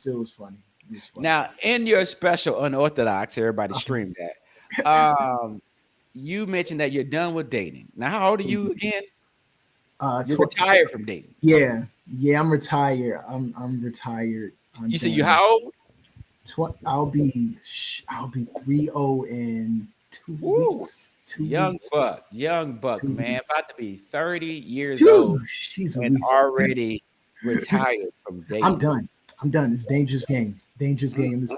was funny. It was funny. Now, in your special Unorthodox, everybody stream that. You mentioned that you're done with dating. Now, how old are you again? You're Tw- tw- retired from dating. yeah, I'm retired. I'm retired. I'm You said you done. how old? I'll be 30 in two Woo. weeks. 2 weeks. Young buck, Two man, weeks. about to be 30 years old Phew, she's a and week. already retired from I'm dating. done. I'm done. It's dangerous games. Dangerous games.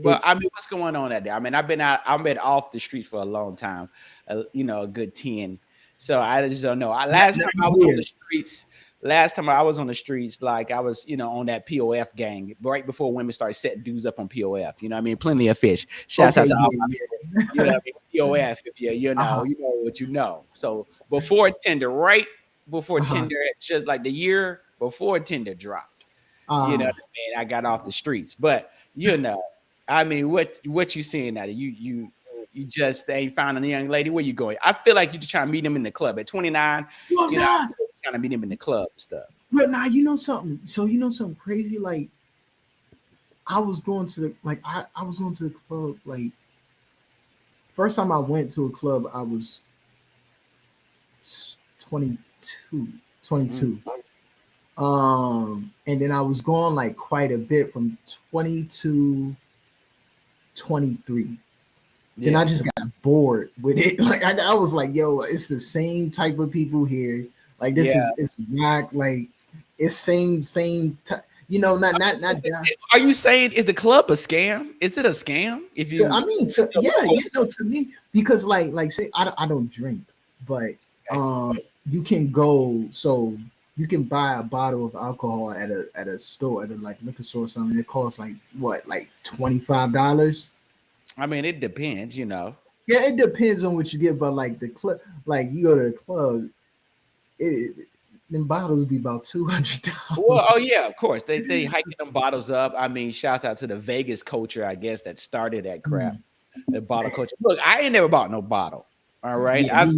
But It's I mean, what's going on out there? I mean, I've been off the streets for a long time, a good 10. So I just don't know. Last time I was on the streets, like I was, on that POF gang right before women started setting dudes up on POF. You know what I mean? Plenty of fish. Shouts out to all my people. You know what I mean? POF, if you know what you know. So before Tinder, right before Tinder, just like the year before Tinder dropped. You know what I mean? I got off the streets. But I mean, what you seeing now? You just ain't found a young lady. Where you going? I feel like you just trying to meet them in the club at 29. well, nah, Trying to meet him in the club and stuff. but nah, you know something. So you know something crazy? Like I was going to the I was going to the club. Like first time I went to a club, I was 22. 22. And then I was going like quite a bit from 22, 23. Then I just got bored with it. Like I was like, yo, it's the same type of people here. Like this is it's whack. Like it's same not. Are you saying is the club a scam? Is it a scam? If you, I mean, to me, because like say I don't drink, but you can go so you can buy a bottle of alcohol at a store at a like liquor store or something. It costs like what, like $25. I mean, it depends, Yeah, it depends on what you get, but like the club, like you go to the club, them bottles be about $200. Well, oh yeah, of course. They hiking them bottles up. I mean, shouts out to the Vegas culture, I guess, that started that crap. The bottle culture. Look, I ain't never bought no bottle. All right. Yeah,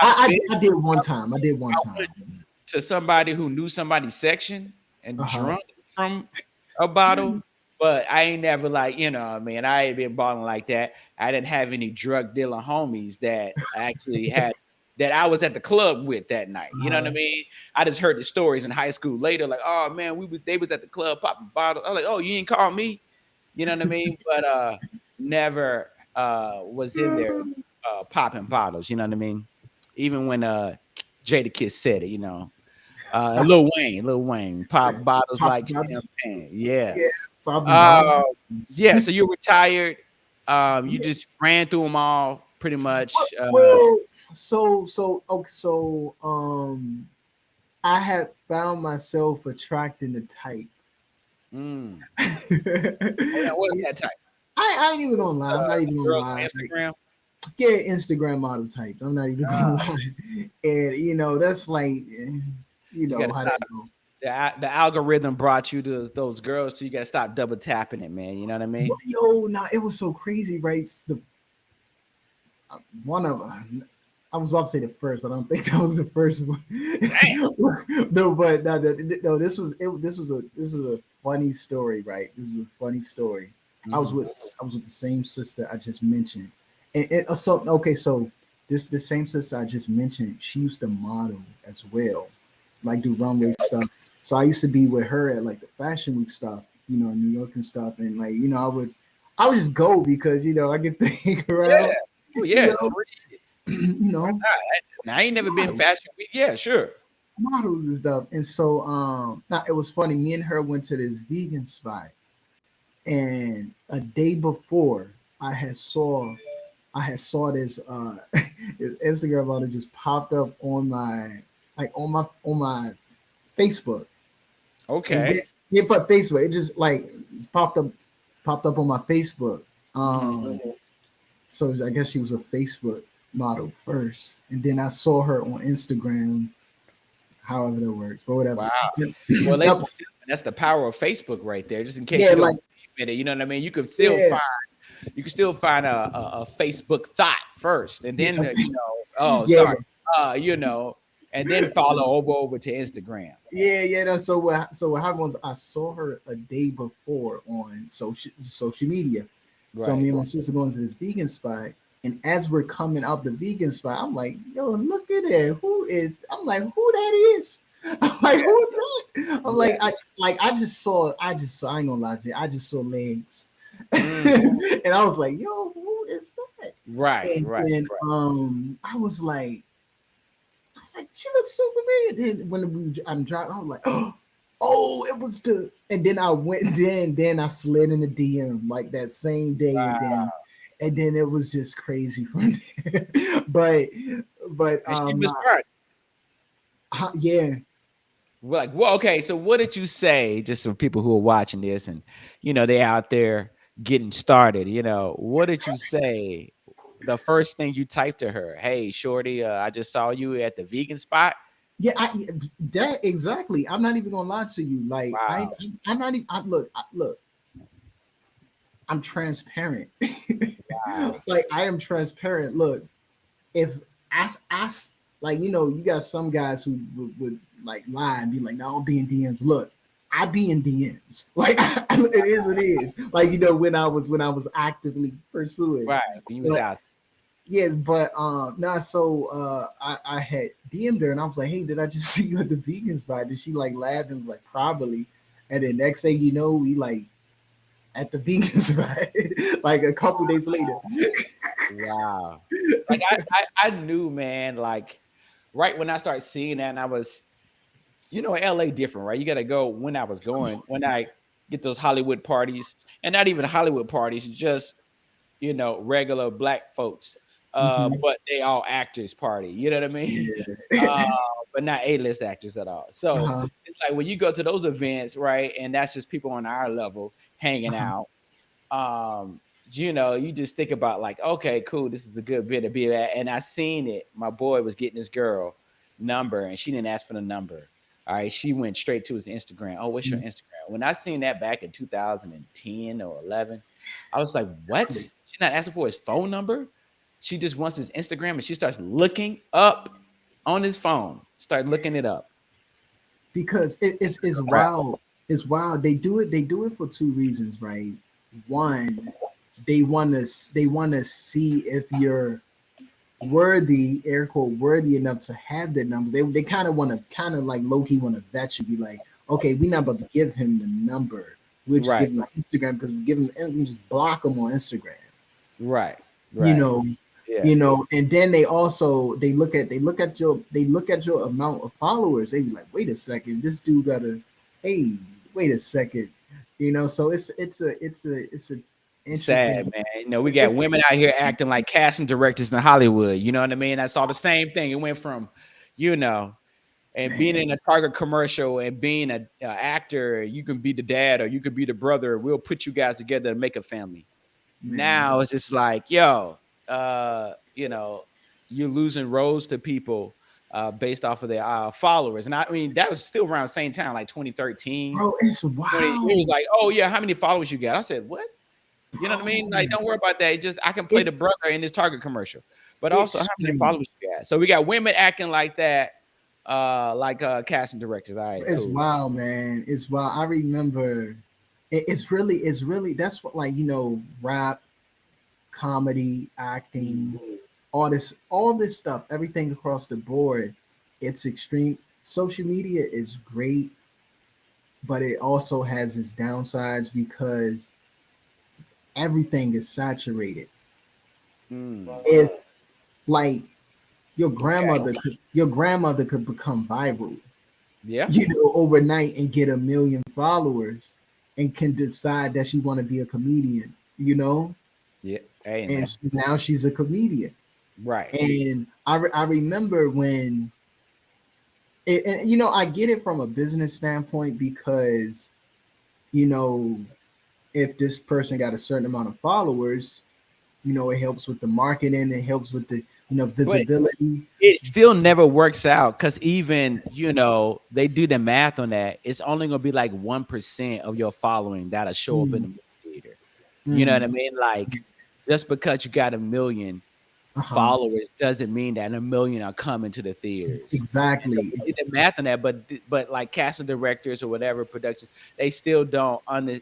I did one time. I did one time. Went to somebody who knew somebody's section and drunk from a bottle. But I ain't never like, I mean, I ain't been balling like that. I didn't have any drug dealer homies that actually had that I was at the club with that night. You know what I mean? I just heard the stories in high school later, like, oh man, they was at the club popping bottles. I was like, oh, you ain't call me. You know what I mean? But never was in there popping bottles, you know what I mean? Even when Jadakiss said it, Lil Wayne pop bottles like champagne. Yeah. So you're retired. You just ran through them all pretty much. I had found myself attracting the type. What's that type? I ain't even gonna lie. I'm not even gonna lie. Instagram? Instagram model type. I'm not even gonna lie. And that's like, how that go. The algorithm brought you to those girls, so you gotta stop double tapping it, man. You know what I mean? It was so crazy, right? One of them. I was about to say the first, but I don't think that was the first one. No, this was a funny story, right? This is a funny story. I was with the same sister I just mentioned, so the same sister I just mentioned, she used to model as well, like do runway stuff. So I used to be with her at like the Fashion Week stuff, New York and stuff, and like I would just go because I get to hang around. I ain't never been Fashion Week. Yeah, sure. Models and stuff. And so it was funny. Me and her went to this vegan spot, and a day before I had saw this this Instagram model just popped up on my Facebook. Okay. It put Facebook. It just like popped up on my Facebook. So I guess she was a Facebook model first, and then I saw her on Instagram. However that works, but whatever. Wow. Well, that's the power of Facebook right there. Just in case you don't admit it, you know what I mean. You can still find a Facebook thought first, and then and then follow over to Instagram. Yeah. No, so what happened was I saw her a day before on social media. So Right. me and my sister going to this vegan spot, and as we're coming out the vegan spot, I'm like, "Yo, look at that! Who is?" I'm like, "Who that is?" I'm like, Yeah. "Who's that?" I'm Yeah. like, I just saw. I ain't gonna lie to you. I just saw legs, Mm. and I was like, "Yo, who is that?" Right. And Right. then Right. I was like, she looks so familiar. Then I'm driving, I was like, oh, it was the. And then I went, then I slid in the DM like that same day, Wow. and then it was just crazy from there. but And she was not, smart. yeah. Well, okay. So, what did you say? Just for people who are watching this, and they out there getting started. What did you say? The first thing you typed to her, "Hey, shorty, I just saw you at the vegan spot." Yeah, that exactly. I'm not even gonna lie to you. Like Wow. I'm not even. Look. I'm transparent. Wow. Like I am transparent. Look, if I like you got some guys who would like lie and be like, "No, I'll be in DMs." Look, I be in DMs. Like it is what it is. Like when I was actively pursuing. Right. When you was But out. yes, but nah. So I had DM'd her and I was like, "Hey, did I just see you at the vegan spot?" Did she like laugh and was like, "Probably." And then next thing you know, we like at the vegan spot like a couple days later. Wow. Like I knew, man, like right when I started seeing that, and I was, LA different, right? You gotta go when I was going, when I get those Hollywood parties, and not even Hollywood parties, just regular black folks. Mhm. But they all actors party, you know what I mean? Uh, Yeah. but not A-list actors at all. So Uh-huh. it's like when you go to those events, right? And that's just people on our level hanging Uh-huh. out. You just think about like, okay, cool, this is a good bit to be at. And I seen it. My boy was getting this girl number, and she didn't ask for the number. All right, she went straight to his Instagram. Oh, what's your Mhm. Instagram? When I seen that back in 2010 or 11, I was like, what? She's not asking for his phone number. She just wants his Instagram, and she starts looking up on his phone. Start looking it up. Because it's Right. wild. It's wild. They do it for two reasons, right? One, they wanna see if you're worthy, air quote worthy enough to have their number. They kind of like low key want to vet you, be like, okay, we're not about to give him the number. We'll just Right. give him Instagram because we just block him on Instagram. Right. You Right. know, Yeah. and then they look at your amount of followers. They be like, wait a second, this dude got a hey, wait a second. So it's a Sad, interesting. man. We got It's women out here acting like casting directors in Hollywood. You know what I mean? I saw the same thing. It went from, you know, and being man, in a Target commercial and being a actor. You can be the dad or you could be the brother. We'll put you guys together to make a family. man. Now it's just like, yo, you're losing roles to people based off of their followers. And I mean, that was still around the same time, like 2013. Bro, it's 20, it was wild, like, oh yeah, how many followers you got? I said, what? You know what I mean? Like, bro. don't worry about that. Just I can play the It's brother in this Target commercial. But also, how it's many strange. followers you got? So we got women acting like that, like casting directors. All right, It's cool. wild, man. It's wild. I remember. It's really. That's what, like, rap, comedy, acting, all this stuff, everything across the board. It's extreme. Social media is great, but it also has its downsides because everything is saturated. Mm, If like okay. your grandmother could become viral, Yeah. overnight and get 1 million followers and can decide that she want to be a comedian, Yeah. Hey, and man. now she's a comedian. Right. And I remember when and I get it from a business standpoint because you know if this person got a certain amount of followers, it helps with the marketing, it helps with the But visibility. it still never works out because even they do the math on that. It's only gonna be like 1% of your following that'll show up in Mm, the movie theater. You know what I mm. mean? Like just because you got 1 million. followers doesn't mean that a million are coming to the theaters. And so Exactly. we did the math on that, but like casting directors or whatever production, they still don't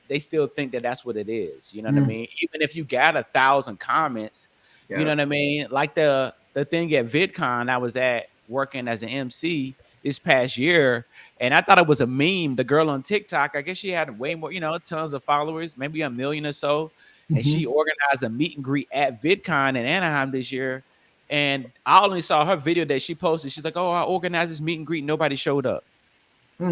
they still think that that's what it is. You know what I mean? Even if you got 1,000 comments, you know Yeah. what I mean? Like the thing at VidCon I was at working as an MC this past year, and I thought it was a meme. The girl on TikTok, I guess she had way more, tons of followers, maybe a million or so. And she organized a meet and greet at VidCon in Anaheim this year. And I only saw her video that she posted. She's like, "Oh, I organized this meet and greet. Nobody showed up."